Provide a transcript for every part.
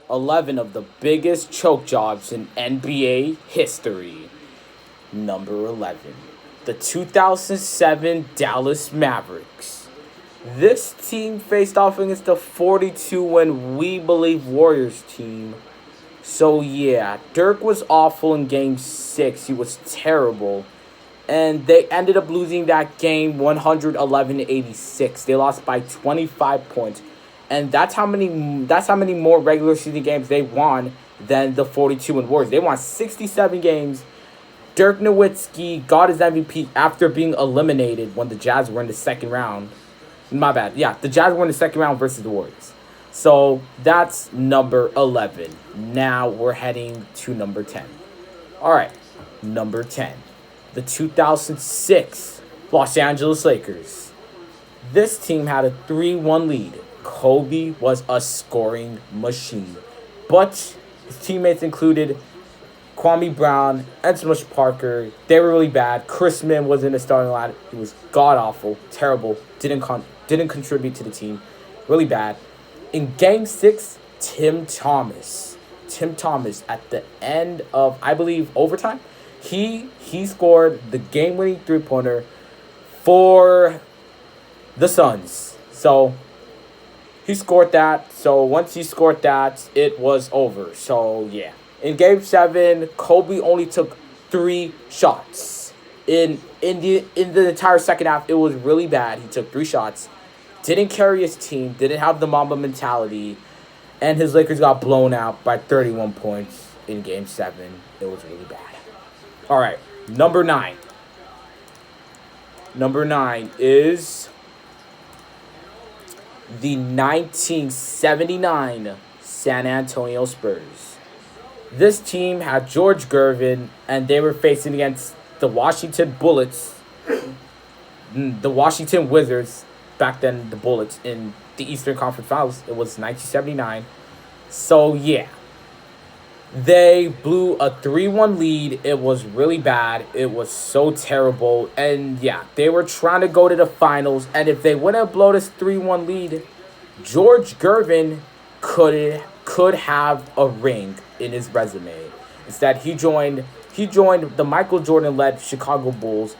11 of the biggest choke jobs in NBA history. Number 11, the 2007 Dallas Mavericks. This team faced off against the 42-win We Believe Warriors team. So yeah, Dirk was awful in game 6. He was terrible. And they ended up losing that game 111-86. They lost by 25 points. And that's how many more regular season games they won than the 42-win Warriors. They won 67 games. Dirk Nowitzki got his MVP after being eliminated when the Jazz were in the second round. My bad. Yeah, the Jazz were in the second round versus the Warriors. So that's number 11. Now we're heading to number 10. All right, number 10. The 2006 Los Angeles Lakers. This team had a 3-1 lead. Kobe was a scoring machine. But his teammates included Kwame Brown and Smush Parker. They were really bad. Chris Min was in the starting line. He was god-awful, terrible, didn't contribute to the team. Really bad. In Game 6, Tim Thomas at the end of, I believe, overtime, he scored the game-winning three-pointer for the Suns. So he scored that. So once he scored that, it was over. So yeah. In Game 7, Kobe only took 3 shots. In the entire second half, it was really bad. He took 3 shots. Didn't carry his team. Didn't have the Mamba mentality. And his Lakers got blown out by 31 points in Game 7. It was really bad. All right, number 9. Number 9 is the 1979 San Antonio Spurs. This team had George Gervin, and they were facing against the Washington Bullets, the Washington Wizards, back then the Bullets, in the Eastern Conference Finals. It was 1979. So, yeah. They blew a 3-1 lead. It was really bad. It was so terrible. And, yeah, they were trying to go to the finals. And if they wouldn't have blown this 3-1 lead, George Gervin could have a ring in his resume. Instead, he joined the Michael Jordan-led Chicago Bulls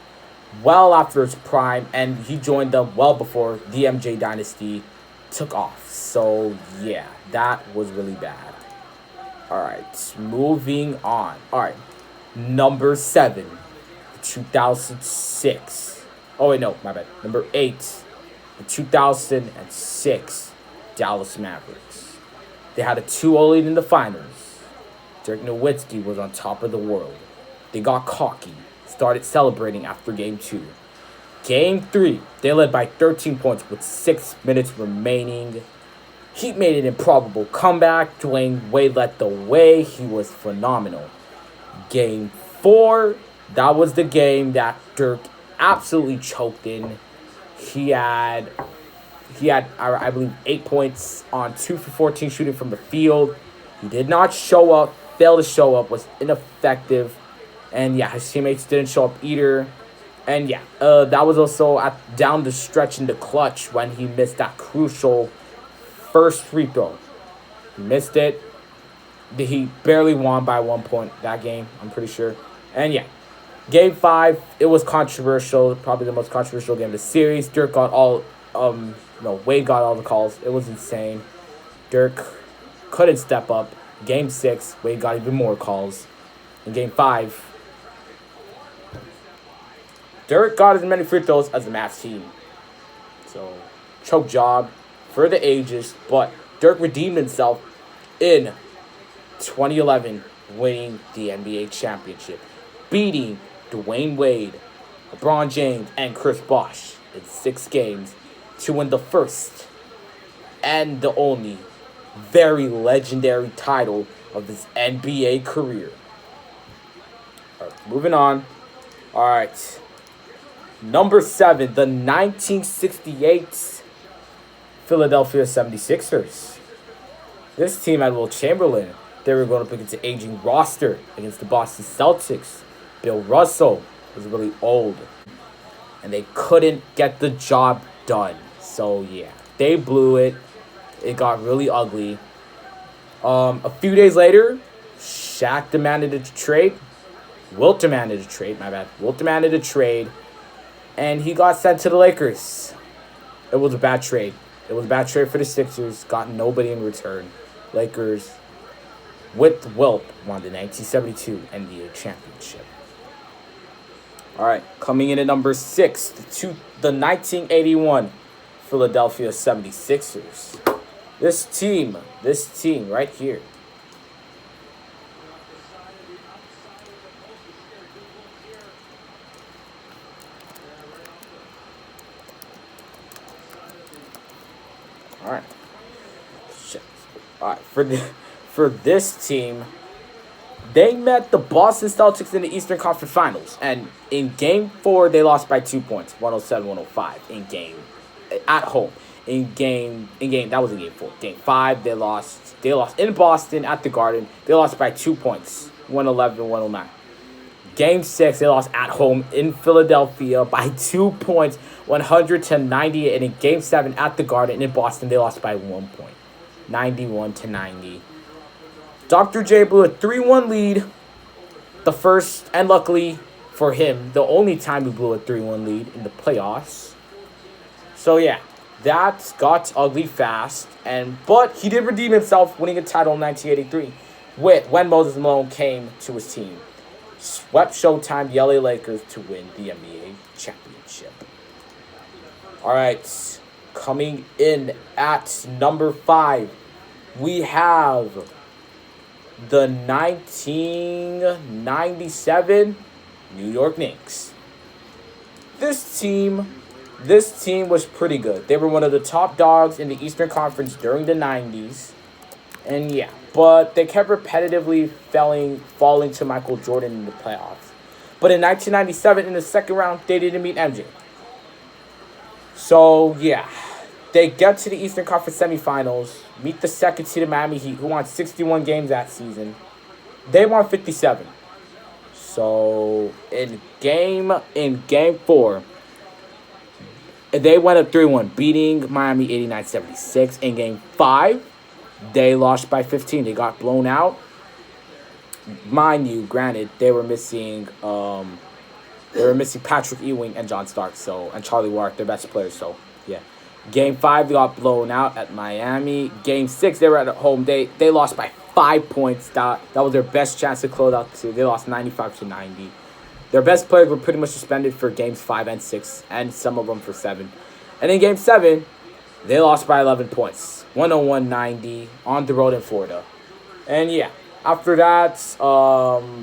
well after his prime, and he joined them well before the MJ dynasty took off. So, yeah, that was really bad. All right, moving on. All right, number 7, 2006. Oh, wait, no, my bad. Number 8, the 2006 Dallas Mavericks. They had a 2-0 lead in the finals. Dirk Nowitzki was on top of the world. They got cocky, started celebrating after Game 2. Game 3, they led by 13 points with 6 minutes remaining. Heat made an improbable comeback. Dwayne Wade led the way. He was phenomenal. Game 4, that was the game that Dirk absolutely choked in. He had, I believe, 8 points on 2 for 14 shooting from the field. He did not show up, failed to show up, was ineffective. And yeah, his teammates didn't show up either. And yeah, that was also down the stretch in the clutch when he missed that crucial first free throw. He missed it. He barely won by 1 point that game, I'm pretty sure. And yeah, Game 5, it was controversial. Probably the most controversial game of the series. Dirk got Wade got all the calls. It was insane. Dirk couldn't step up. Game 6, Wade got even more calls. In Game 5, Dirk got as many free throws as the Mavs team. So, choke job for the ages. But Dirk redeemed himself in 2011, winning the NBA championship, beating Dwayne Wade, LeBron James, and Chris Bosh in 6 games to win the first and the only very legendary title of his NBA career. All right, moving on. All right. Number 7, the 1968 Philadelphia 76ers. This team had Will Chamberlain. They were going up against an aging roster against the Boston Celtics. Bill Russell was really old. And they couldn't get the job done. So, yeah, they blew it. It got really ugly. A few days later, Shaq demanded a trade. Wilt demanded a trade. My bad. Wilt demanded a trade, and he got sent to the Lakers. It was a bad trade. It was a bad trade for the Sixers. Got nobody in return. Lakers, with Wilt, won the 1972 NBA championship. All right, coming in at number 6, the 1981 Philadelphia 76ers. This team right here. All right. Shit. All right, for this team, they met the Boston Celtics in the Eastern Conference Finals, and in Game 4 they lost by 2 points, 107-105 at home. In game that was in Game 4. Game 5 they lost in Boston at the Garden. They lost by 2 points, 111-109. Game 6 they lost at home in Philadelphia by 2 points, 100-98, and in Game 7 at the Garden in Boston they lost by 1 point, 91-90. Dr. J blew a 3-1 lead, the first, and luckily for him, the only time he blew a 3-1 lead in the playoffs. So yeah, that got ugly fast, but he did redeem himself, winning a title in 1983 when Moses Malone came to his team. Swept Showtime, the LA Lakers, to win the NBA championship. All right, coming in at number 5, we have the 1997 New York Knicks. This team was pretty good. They were one of the top dogs in the Eastern Conference during the 90s. And yeah, but they kept repetitively falling to Michael Jordan in the playoffs. But in 1997, in the second round, they didn't meet MJ. So yeah, they get to the Eastern Conference semifinals, meet the second seed Miami Heat, who won 61 games that season. They won 57. So in game 4, they went up 3-1, beating Miami 89-76. In Game 5, they lost by 15. They got blown out. Mind you, granted, they were missing Patrick Ewing and John Starks, and Charlie Ward, their best players. So yeah. Game 5, they got blown out at Miami. Game 6, they were at home. They lost by 5 points. That was their best chance to close out. They lost 95-90. Their best players were pretty much suspended for Games 5 and 6, and some of them for 7. And in Game 7, they lost by 11 points, 101-90, on the road in Florida. And yeah, after that,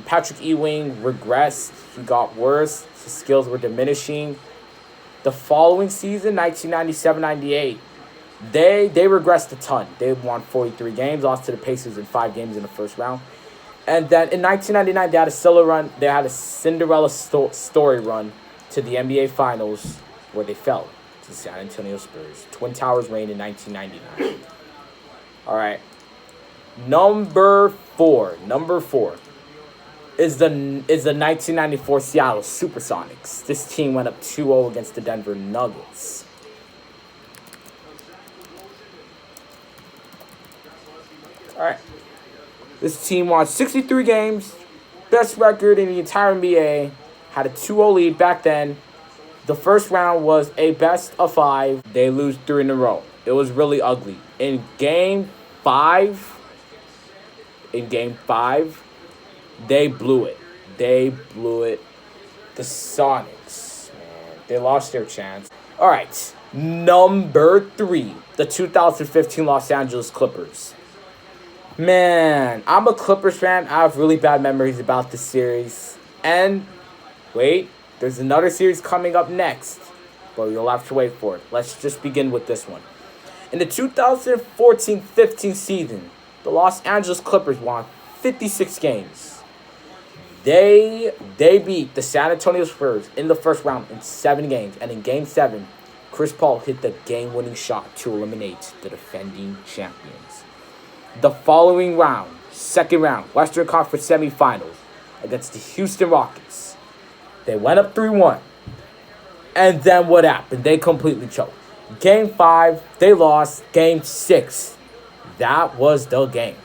Patrick Ewing regressed. He got worse. His skills were diminishing. The following season, 1997-98, they regressed a ton. They won 43 games, lost to the Pacers in 5 games in the first round. And then in 1999, they had a Cinderella story run to the NBA Finals, where they fell to the San Antonio Spurs. Twin Towers reigned in 1999. All right. Number four is the 1994 Seattle Supersonics. This team went up 2-0 against the Denver Nuggets. All right. This team won 63 games, best record in the entire NBA, had a 2-0 lead back then. The first round was a best of 5. They lose 3 in a row. It was really ugly. In Game 5, they blew it. The Sonics, man, they lost their chance. All right, number 3, the 2015 Los Angeles Clippers. Man, I'm a Clippers fan. I have really bad memories about this series. And wait, there's another series coming up next, but you'll have to wait for it. Let's just begin with this one. In the 2014-15 season, the Los Angeles Clippers won 56 games. They beat the San Antonio Spurs in the first round in 7 games. And in Game 7, Chris Paul hit the game-winning shot to eliminate the defending champions. The following round, second round, Western Conference semifinals against the Houston Rockets. They went up 3-1. And then what happened? They completely choked. Game 5, they lost. Game 6, that was the game.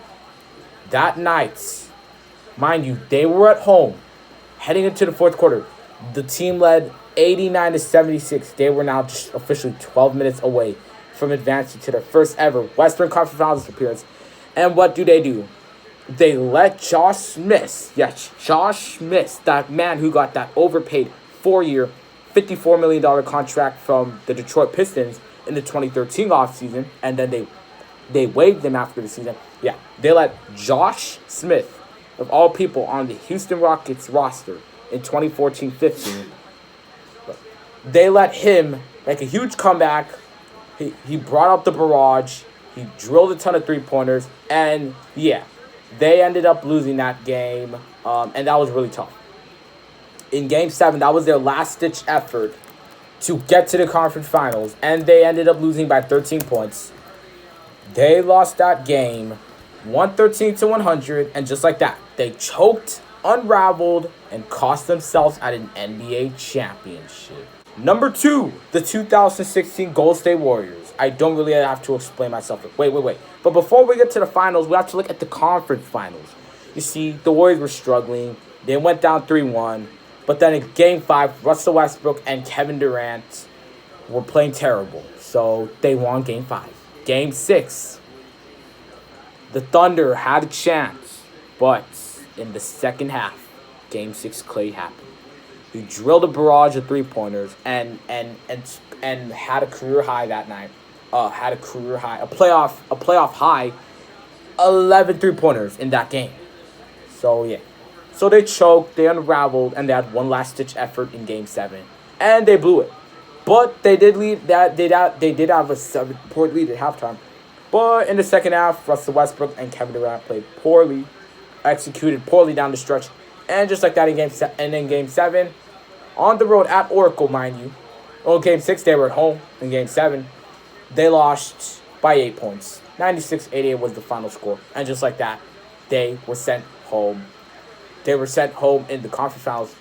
that night, mind you, they were at home heading into the fourth quarter. The team led 89-76. They were now just officially 12 minutes away from advancing to their first ever Western Conference Finals appearance. And what do? They let Josh Smith, yes, Josh Smith, that man who got that overpaid 4-year, $54 million contract from the Detroit Pistons in the 2013 offseason, and then they waived him after the season. Yeah, they let Josh Smith, of all people, on the Houston Rockets roster in 2014-15, they let him make a huge comeback. He brought up the barrage. He drilled a ton of three-pointers. And, yeah, they ended up losing that game. And that was really tough. In Game 7, that was their last-ditch effort to get to the conference finals. And they ended up losing by 13 points. They lost that game 113-100. And just like that, they choked, unraveled, and cost themselves at an NBA championship. Number 2, the 2016 Golden State Warriors. I don't really have to explain myself. Wait. But before we get to the finals, we have to look at the conference finals. You see, the Warriors were struggling. They went down 3-1. But then in Game 5, Russell Westbrook and Kevin Durant were playing terrible. So they won Game 5. Game 6, the Thunder had a chance. But in the second half, Game 6, Clay happened. He drilled a barrage of three-pointers and had a career high that night. A playoff high, 11 three-pointers in that game. So, yeah. So they choked, they unraveled, and they had one last-ditch effort in Game 7. And they blew it. But they did lead that they did have a 7-point lead at halftime. But in the second half, Russell Westbrook and Kevin Durant played poorly, executed poorly down the stretch. And just like that in Game 7, on the road at Oracle, mind you. Oh, Game 6, they were at home. In Game 7, they lost by 8 points. 96-88 was the final score. And just like that, they were sent home. They were sent home in the conference finals,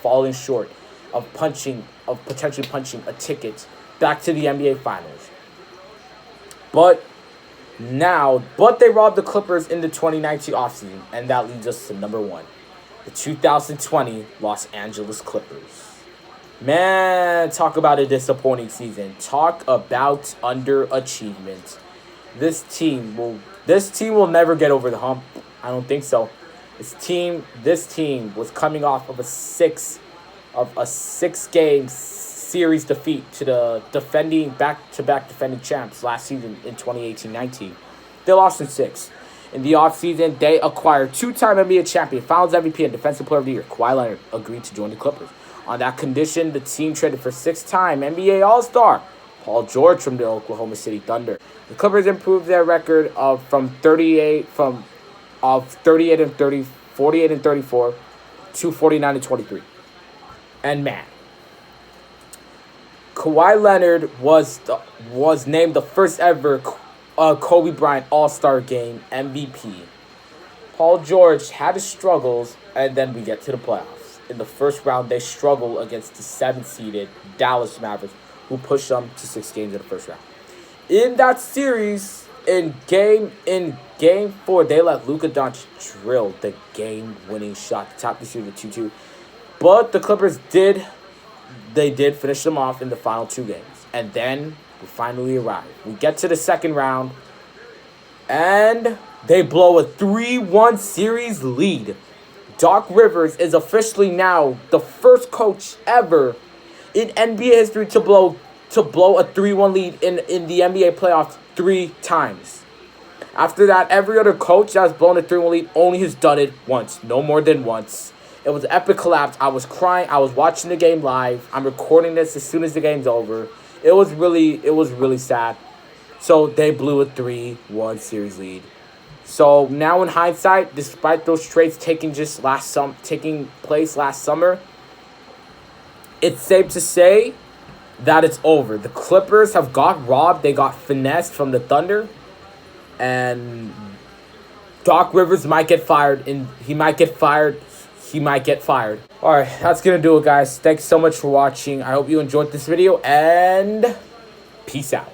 falling short of potentially punching a ticket back to the NBA Finals. But they robbed the Clippers in the 2019 offseason, and that leads us to number 1. The 2020 Los Angeles Clippers. Man, talk about a disappointing season. Talk about underachievement. This team will never get over the hump. I don't think so. This team was coming off of a six-game series defeat to the back-to-back defending champs last season in 2018-19. They lost in 6. In the offseason, they acquired 2-time NBA champion, Finals MVP, and Defensive Player of the Year. Kawhi Leonard agreed to join the Clippers. On that condition, the team traded for 6-time NBA All-Star Paul George from the Oklahoma City Thunder. The Clippers improved their record of 48 and 34 to 49 and 23. And man, Kawhi Leonard was named the first ever Kobe Bryant All-Star Game MVP. Paul George had his struggles, and then we get to the playoffs. In the first round, they struggle against the 7th-seeded Dallas Mavericks, who pushed them to 6 games in the first round. In that series, in game 4, they let Luka Doncic drill the game-winning shot to top the series with 2-2. But the Clippers did finish them off in the final 2 games. And then we finally arrive. We get to the second round, and they blow a 3-1 series lead. Doc Rivers is officially now the first coach ever in NBA history to blow a 3-1 lead in the NBA playoffs 3 times. After that, every other coach that has blown a 3-1 lead only has done it once, no more than once. It was an epic collapse. I was crying. I was watching the game live. I'm recording this as soon as the game's over. It was really sad. So they blew a 3-1 series lead. So now in hindsight, despite those trades taking place last summer, it's safe to say that it's over. The Clippers have got robbed. They got finessed from the Thunder. And Doc Rivers might get fired. He might get fired. Alright, that's going to do it, guys. Thanks so much for watching. I hope you enjoyed this video. And peace out.